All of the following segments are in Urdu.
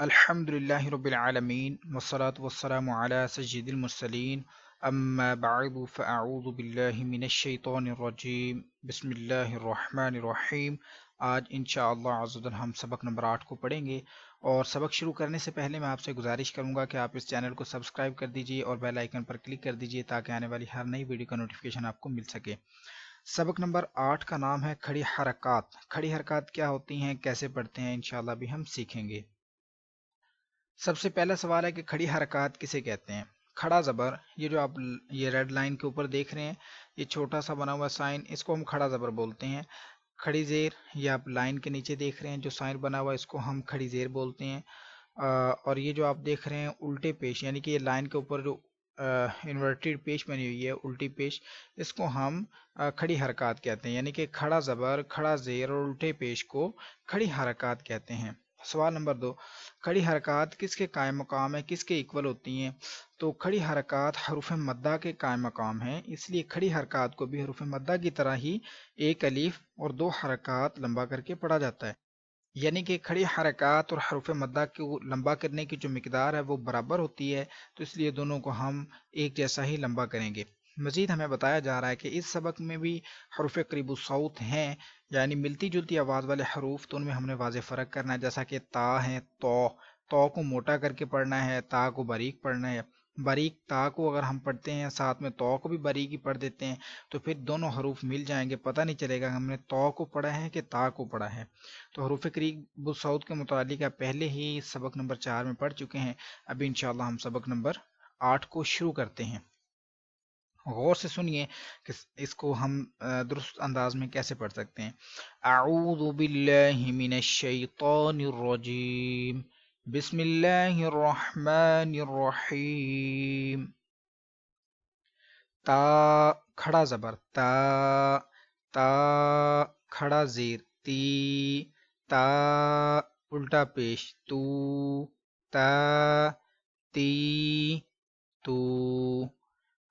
الحمدللہ رب العالمین والصلاة والسلام علی سید المرسلین اما بعد فاعوذ باللہ من الشیطان الرجیم بسم اللہ الرحمن الرحیم۔ آج انشاءاللہ عز و جل ہم سبق نمبر 8 کو پڑھیں گے، اور سبق شروع کرنے سے پہلے میں آپ سے گزارش کروں گا کہ آپ اس چینل کو سبسکرائب کر دیجئے اور بیل آئیکن پر کلک کر دیجئے تاکہ آنے والی ہر نئی ویڈیو کا نوٹیفیکیشن آپ کو مل سکے۔ سبق نمبر 8 کا نام ہے کھڑی حرکات۔ کھڑی حرکات کیا ہوتی ہیں، کیسے پڑھتے ہیں، انشاءاللہ بھی ہم سیکھیں گے۔ سب سے پہلا سوال ہے کہ کھڑی حرکات کسے کہتے ہیں۔ کھڑا زبر، یہ جو آپ یہ ریڈ لائن کے اوپر دیکھ رہے ہیں، یہ چھوٹا سا بنا ہوا سائن، اس کو ہم کھڑا زبر بولتے ہیں۔ کھڑی زیر، یہ آپ لائن کے نیچے دیکھ رہے ہیں جو سائن بنا ہوا ہے، اس کو ہم کھڑی زیر بولتے ہیں۔ اور یہ جو آپ دیکھ رہے ہیں الٹے پیش، یعنی کہ یہ لائن کے اوپر جو انورٹیڈ پیش بنی ہوئی ہے، الٹی پیش، اس کو ہم کھڑی حرکات کہتے ہیں۔ یعنی کہ کھڑا زبر، کھڑا زیر اور الٹے پیش کو کھڑی حرکات کہتے ہیں۔ سوال نمبر 2، کھڑی حرکات کس کے قائم مقام ہے، کس کے ایکول ہوتی ہیں؟ تو کھڑی حرکات حروف مدہ کے قائم مقام ہیں، اس لیے کھڑی حرکات کو بھی حروف مدہ کی طرح ہی ایک الف اور دو حرکات لمبا کر کے پڑھا جاتا ہے۔ یعنی کہ کھڑی حرکات اور حروف مدہ کو لمبا کرنے کی جو مقدار ہے وہ برابر ہوتی ہے، تو اس لیے دونوں کو ہم ایک جیسا ہی لمبا کریں گے۔ مزید ہمیں بتایا جا رہا ہے کہ اس سبق میں بھی حروف قریب الصوت ہیں، یعنی ملتی جلتی آواز والے حروف، تو ان میں ہم نے واضح فرق کرنا ہے، جیسا کہ تا ہے، تو کو موٹا کر کے پڑھنا ہے، تا کو باریک پڑھنا ہے۔ باریک تا کو اگر ہم پڑھتے ہیں ساتھ میں تو کو بھی باریک ہی پڑھ دیتے ہیں تو پھر دونوں حروف مل جائیں گے، پتہ نہیں چلے گا ہم نے تو کو پڑھا ہے کہ تا کو پڑھا ہے۔ تو حروف قریب الصوت کے متعلق آپ پہلے ہی سبق نمبر 4 میں پڑھ چکے ہیں۔ ابھی انشاءاللہ ہم سبق نمبر 8 کو شروع کرتے ہیں۔ غور سے سنیے کہ اس کو ہم درست انداز میں کیسے پڑھ سکتے ہیں۔ اعوذ باللہ من الشیطان الرجیم، بسم اللہ الرحمن الرحیم۔ تا کھڑا زبر تا، تا کھڑا زیر تی، تا الٹا پیش تو، تا تی تو۔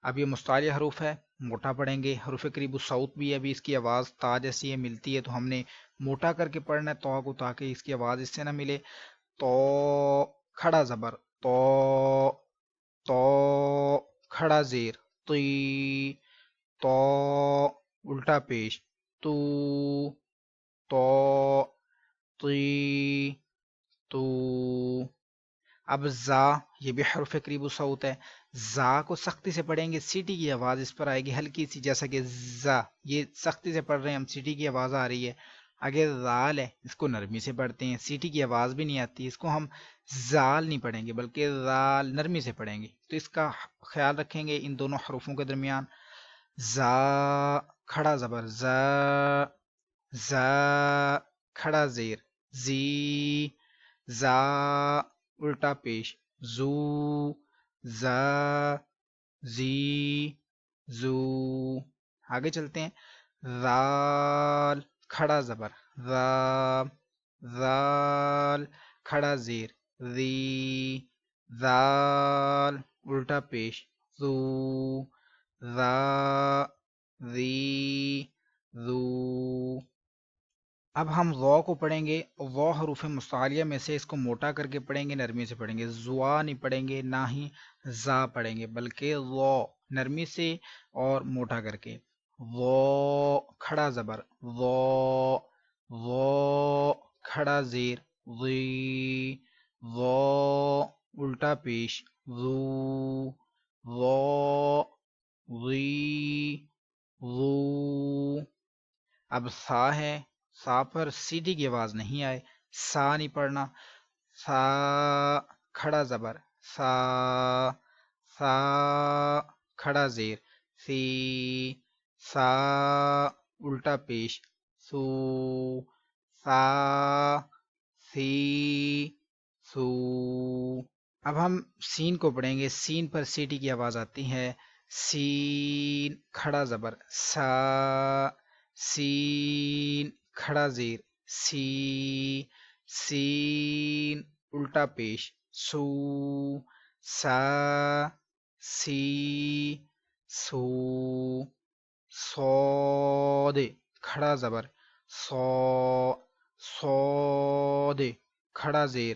اب یہ مستعلی حروف ہے، موٹا پڑھیں گے۔ حروف قریب الصوت بھی ہے، ابھی اس کی آواز تا جیسی ہے، ملتی ہے، تو ہم نے موٹا کر کے پڑھنا ہے تو کو، تاکہ اس کی آواز اس سے نہ ملے۔ تو کھڑا زبر تو کھڑا زیر تی، تو الٹا پیش تو تی تو۔ اب زا، یہ بھی حرف قریب الصوت ہے، زا کو سختی سے پڑھیں گے، سیٹی کی آواز اس پر آئے گی ہلکی سی، جیسا کہ زا، یہ سختی سے پڑھ رہے ہیں ہم، سیٹی کی آواز آ رہی ہے۔ آگے زال ہے، اس کو نرمی سے پڑھتے ہیں، سیٹی کی آواز بھی نہیں آتی، اس کو ہم زال نہیں پڑھیں گے بلکہ زال نرمی سے پڑھیں گے، تو اس کا خیال رکھیں گے ان دونوں حروفوں کے درمیان۔ زا کھڑا زبر زا، زا کھڑا زیر زی، زا الٹا پیش زو، زا زی زو۔ آگے چلتے ہیں۔ ذال کھڑا زبر ذا، ذال کھڑا زیر ذی، ذال الٹا پیش ذو، ذا ذی ذو۔ اب ہم ضو کو پڑھیں گے، ضو حروف مستعلیہ میں سے اس کو موٹا کر کے پڑھیں گے، نرمی سے پڑھیں گے۔ زوا نہیں پڑھیں گے، نہ ہی زا پڑھیں گے، بلکہ ضو نرمی سے اور موٹا کر کے۔ ضو کھڑا زبر ضو، ضو کھڑا زیر ضی، ضو الٹا پیش ضو، ضو ضی ضو۔ اب سا ہے، سا پر سیٹی کی آواز نہیں آئے، سا نہیں پڑھنا۔ سا کھڑا زبر سا، سا کھڑا زیر سی، سا الٹا پیش سو، سا سی سو۔ اب ہم سین کو پڑھیں گے، سین پر سیٹی کی آواز آتی ہے، سین کھڑا زبر سا، سین کھڑا زیر سی، سین الٹا پیش سو، سا سی سو۔ صاد کھڑا زبر صو، صاد کھڑا زیر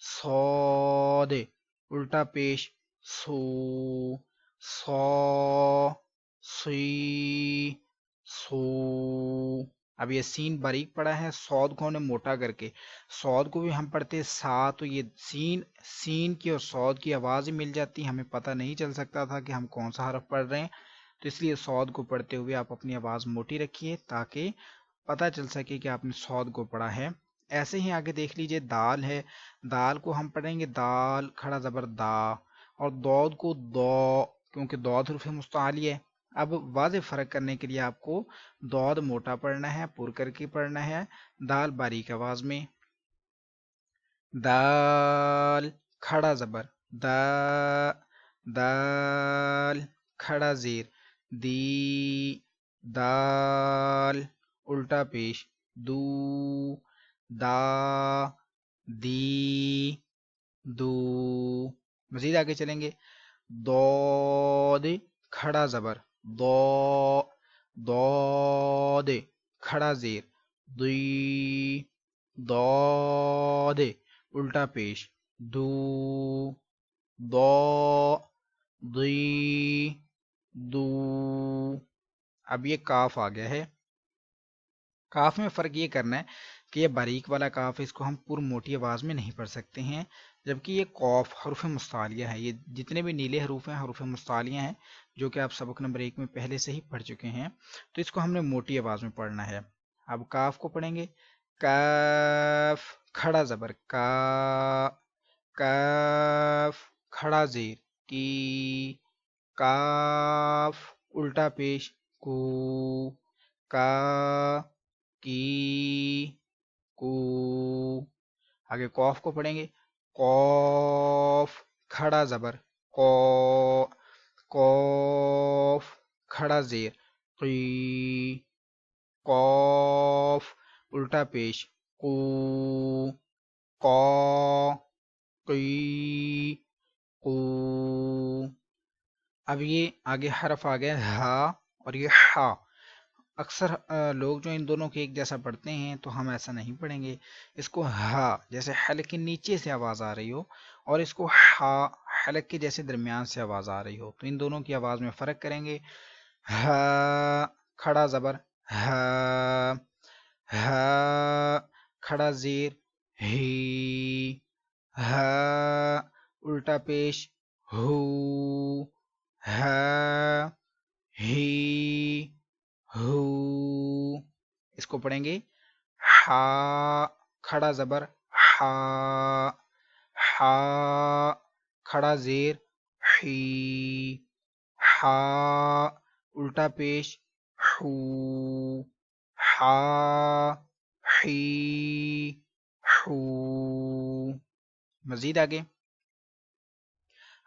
صاد الٹا پیش سو، صا، سی، سو۔ اب یہ سین باریک پڑا ہے، صاد کو ہم نے موٹا کر کے، صاد کو بھی ہم پڑھتے سا، تو یہ سین کی اور صاد کی آواز ہی مل جاتی، ہمیں پتہ نہیں چل سکتا تھا کہ ہم کون سا حرف پڑھ رہے ہیں، تو اس لیے صاد کو پڑھتے ہوئے آپ اپنی آواز موٹی رکھیے تاکہ پتہ چل سکے کہ آپ نے صاد کو پڑھا ہے۔ ایسے ہی آگے دیکھ لیجئے دال ہے، دال کو ہم پڑھیں گے دال کھڑا زبر دا، اور دود کو دو، کیونکہ دود حرف مستعلی ہے۔ اب واضح فرق کرنے کے لیے آپ کو دود موٹا پڑھنا ہے، پر کر کے پڑھنا ہے، دال باریک آواز میں، دال کھڑا زبر دا، دال کھڑا زیر دی، دال الٹا پیش دو، دا، دی، دو۔ مزید آگے چلیں گے، دود کھڑا زبر دو، دود کھڑا زیر دی، دود الٹا پیش دو، دو، دی، دو۔ اب یہ کاف آ گیا ہے، کاف میں فرق یہ کرنا ہے کہ یہ باریک والا کاف ہے، اس کو ہم پر موٹی آواز میں نہیں پڑھ سکتے ہیں، جبکہ یہ قوف حروف مستعلیہ ہے، یہ جتنے بھی نیلے حروف ہیں حروف مستعلیہ ہیں، جو کہ آپ سبق نمبر 1 میں پہلے سے ہی پڑھ چکے ہیں، تو اس کو ہم نے موٹی آواز میں پڑھنا ہے۔ اب کاف کو پڑھیں گے، کاف کھڑا زبر کا، کاف کھڑا زیر کی، کاف الٹا پیش کو، کا، کی، کو۔ آگے قوف کو پڑھیں گے، قوف کھڑا زبر کو، قوف کھڑا زیر قی، قوف الٹا پیش قو، قا، قی، قو۔ اب یہ آگے حرف آ گیا ہا اور یہ ہا، اکثر لوگ جو ان دونوں کے ایک جیسا پڑھتے ہیں، تو ہم ایسا نہیں پڑھیں گے، اس کو ہا جیسے حلق کے نیچے سے آواز آ رہی ہو، اور اس کو ہا حلق کے جیسے درمیان سے آواز آ رہی ہو، تو ان دونوں کی آواز میں فرق کریں گے۔ ہا کھڑا زبر ہا، ہا کھڑا زیر ہی، ہا الٹا پیش ہو، ہا، ہی، ہو۔ اس کو پڑھیں گے ہا کھڑا زبر ہا، ہا کھڑا زیر حی، ہا الٹا پیش حو، ہا، حی، حو۔ مزید آگے،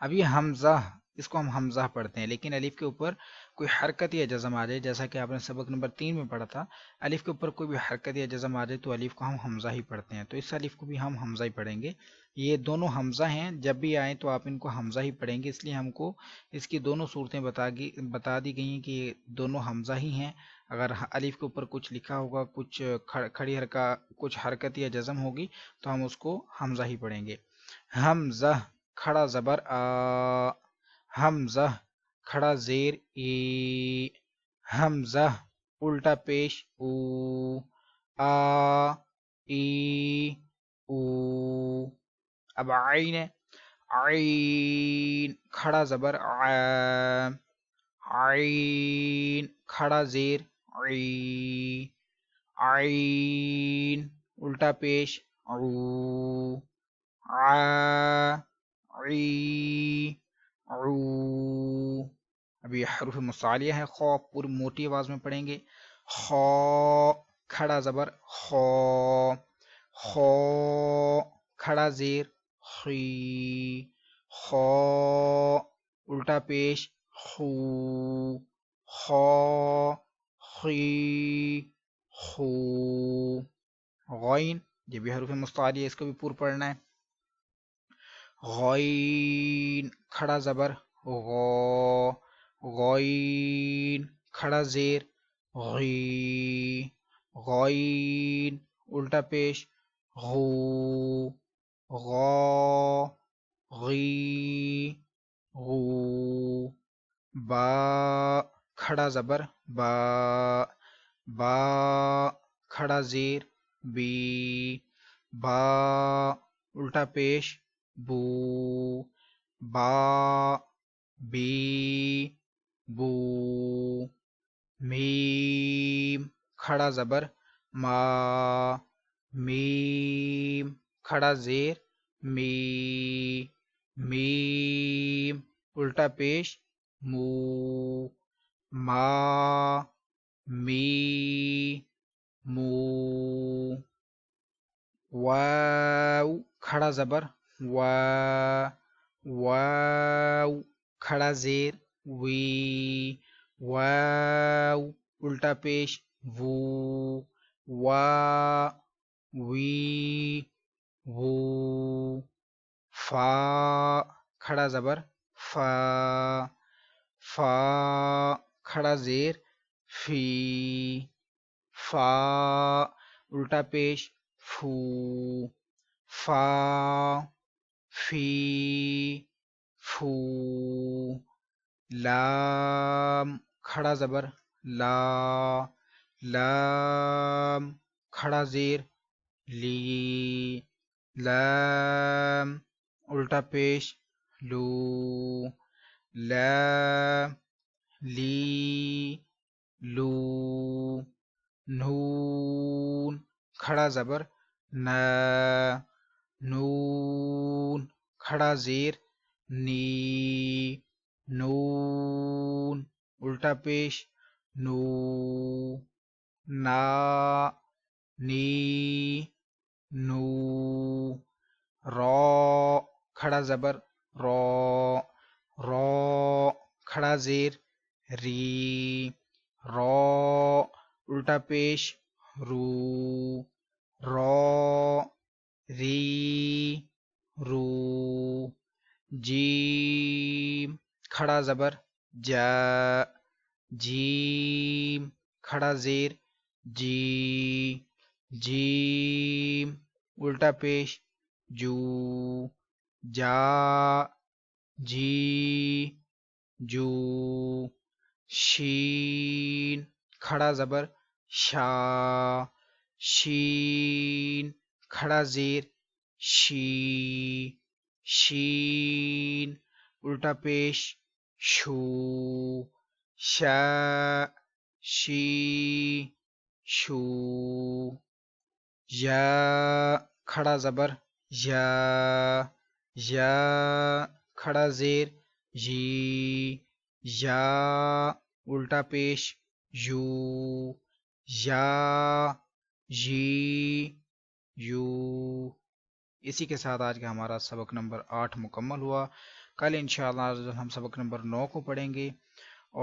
اب یہ حمزہ، اس کو ہم حمزہ پڑھتے ہیں، لیکن الف کے اوپر کوئی حرکت یا جزم آ جائے، جیسا کہ آپ نے سبق نمبر 3 میں پڑھا تھا، الف کے اوپر کوئی بھی حرکت یا جزم آ جائے تو الف کو ہم حمزہ ہی پڑھتے ہیں، تو اس الف کو بھی ہم حمزہ ہی پڑھیں گے۔ یہ دونوں حمزہ ہیں، جب بھی آئیں تو آپ ان کو حمزہ ہی پڑھیں گے، اس لیے ہم کو اس کی دونوں صورتیں بتا دی گئی ہیں کہ یہ دونوں حمزہ ہی ہیں۔ اگر الف کے اوپر کچھ لکھا ہوگا، کچھ کھڑی کچھ حرکت یا جزم ہوگی، تو ہم اس کو حمزہ ہی پڑھیں گے۔ حمزہ کھڑا زبر آ، حمزہ کھڑا زیر ای، حمزہ الٹا پیش او، آ، ای، او۔ اب عین ہے، عین کھڑا زبر ع، عین کھڑا زیر عی، عین الٹا پیش عو، ع، عی، عو۔ اب یہ حروف مصعلیہ ہے، خو پوری موٹی آواز میں پڑھیں گے، خو کھڑا زبر خو، خو کھڑا زیر خی، خو الٹا پیش خو، خو، خی، خو۔ غین، یہ بھی حروف مستعلیہ ہے، اس کو بھی پور پڑھنا ہے، غین کھڑا زبر غو، غین کھڑا زیر غی، غین الٹا پیش غو، غا، غی، غو، با کھڑا زبر با، با کھڑا زیر بی، با الٹا پیش بو، با بی، بو، میم کھڑا زبر ما، میم کھڑا زیر می، میم الٹا پیش مو، ما، می، مو، واو کھڑا زبر وا، واو کھڑا زیر وی، واو الٹا پیش وو، وا، وی، وو، فا کھڑا زبر فا، فا کھڑا زیر فی، فا الٹا پیش فو، فا، فی، فو، لام کھڑا زبر لا، لام کھڑا زیر لی، لام الٹا پیش لو، لام، لی، لو، نون کھڑا زبر نا، نون کھڑا زیر نی، نون الٹا پیش نو، نا، نی، نو، را کھڑا زبر را، را کھڑا زیر ری، را الٹا پیش رو، را، ری، رو، جیم کھڑا زبر جا، جیم کھڑا زیر جی، جیم الٹا پیش جو، جا، جی، جو، شین کھڑا زبر شا، شین کھڑا زیر شی، شین الٹا پیش شو، شا، شی، شو، یا کھڑا زبر یا، یا کھڑا زیر جی، یا الٹا پیش یو، یا، جی، یو۔ اسی کے ساتھ آج کا ہمارا سبق نمبر 8 مکمل ہوا۔ کل انشاءاللہ ہم سبق نمبر 9 کو پڑھیں گے،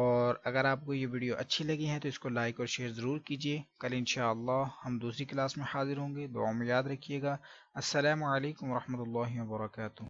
اور اگر آپ کو یہ ویڈیو اچھی لگی ہے تو اس کو لائک اور شیئر ضرور کیجیے۔ کل انشاءاللہ ہم دوسری کلاس میں حاضر ہوں گے، دعا میں یاد رکھیے گا۔ السلام علیکم ورحمۃ اللہ وبرکاتہ۔